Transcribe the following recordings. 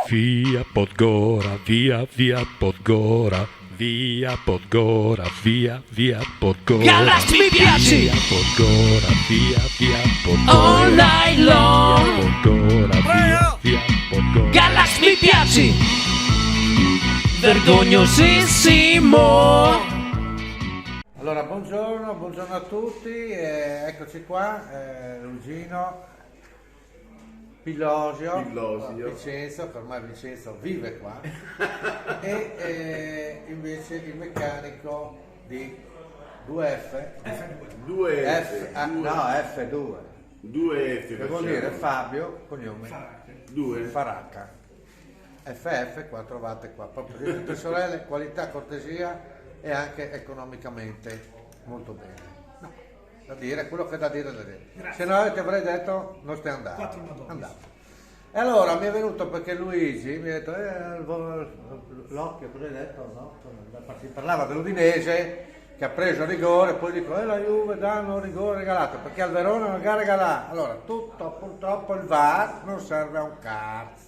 Via Podgora, via Podgora, via Podgora, via Podgora. Gallas mi piaci! Via Podgora, via Podgora. All night long! Via Podgora, via Podgora. Gallas mi piaci! Vergognosissimo! Allora, buongiorno a tutti, eccoci qua, Lugino, Pilosio, Vincenzo, che ormai Vincenzo vive qua, e invece il meccanico di 2F, F2, 2F, che vuol dire Fabio, cognome Faracca, FF, 4 vatte qua, proprio di tutte sorelle, qualità, cortesia e anche economicamente molto bene. No, da dire, quello che è da dire. Se no ti avrei detto non stai andando. Andavo. E allora mi è venuto perché Luigi mi ha detto l'occhio, cosa hai detto? No? Si parlava dell'Udinese che ha preso il rigore, poi dico la Juve danno un rigore regalato perché al Verona non ga regalare. Allora tutto, purtroppo il VAR non serve a un cazzo.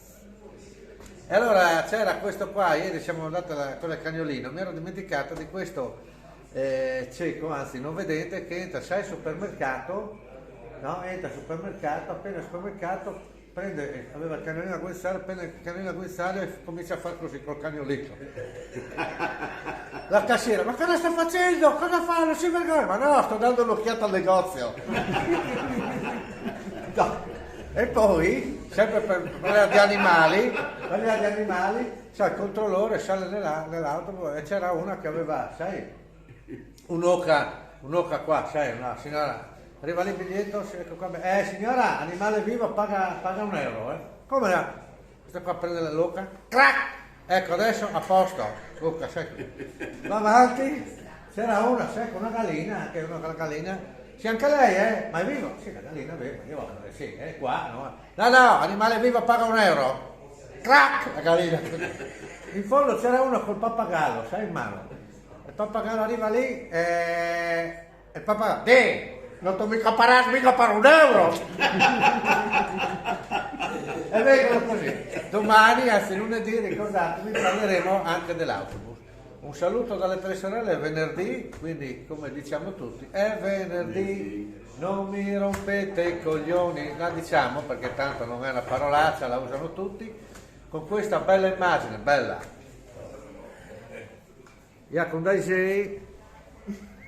E allora c'era questo qua, ieri siamo andati con il cagnolino, mi ero dimenticato di questo cieco, anzi non vedete, che entra, sai, al supermercato, no? Entra al supermercato, appena al supermercato prende, aveva il cagnolino a guinzaglio, appena il cagnolino a guinzaglio e comincia a fare così col cagnolino. La cassiera, ma cosa sta facendo? Cosa fa? Non si vergogna? Ma no, sto dando un'occhiata al negozio. No. E poi, sempre per parlare di animali, c'è il controllore, sale nell'auto e c'era una che aveva, sai, un'oca qua, sai, una signora, arriva lì il biglietto, ecco qua, signora, animale vivo paga €1, Come no? Questa qua prende l'oca, crack! Ecco, adesso a posto, l'oca, sai, va avanti, c'era una, sai, con una gallina, anche una gallina. Sì, anche lei, Ma è vivo? Sì, la gallina è viva, io sì, è qua, no? No, animale vivo paga €1. Crack! La gallina. In fondo c'era uno col pappagallo, sai, in mano. Il pappagallo arriva lì e il pappagallo, non ti mica parare €1. E vengono così. Domani, anzi lunedì, ricordatevi, parleremo anche dell'autobus. Un saluto dalle tre sorelle, è venerdì, quindi come diciamo tutti, è venerdì, non mi rompete i coglioni, la diciamo perché tanto non è una parolaccia, la usano tutti, con questa bella immagine, bella. Jacopo Daisei,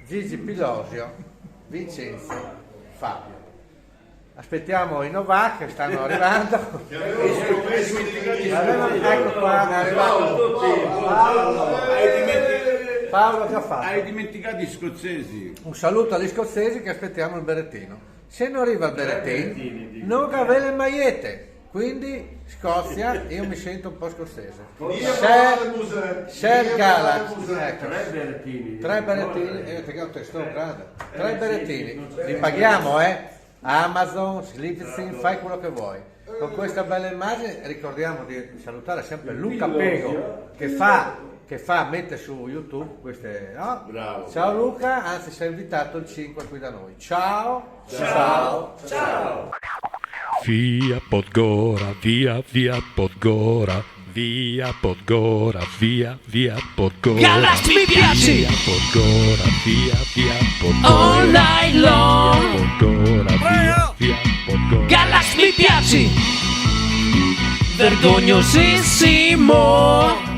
Gigi Pilosio, Vincenzo, Fabio. Aspettiamo i Novak che stanno arrivando. Ecco qua, è arrivato Paolo che ha fatto. Hai dimenticato gli scozzesi. Un saluto agli scozzesi che aspettiamo il berrettino. Se non arriva il berrettino, non avere le magliette. Quindi Scozia, io mi sento un po' scozzese. Shell Gallas, ecco. Tre berrettini, io ti ho un testone grande. 3 berrettini, li paghiamo, Amazon, Slipzin, fai quello che vuoi. Con questa bella immagine ricordiamo di salutare sempre Luca Pego che mette su YouTube queste, no? Bravo. Ciao Luca, anzi sei invitato il 5 qui da noi. Ciao. Via Podgora, via Podgora, via Podgora, via Podgora. Gallas mi piaci! Via Podgora, via Podgora. All night long! Via Podgora, via Podgora. Gallas mi piaci! Vergognosissimo!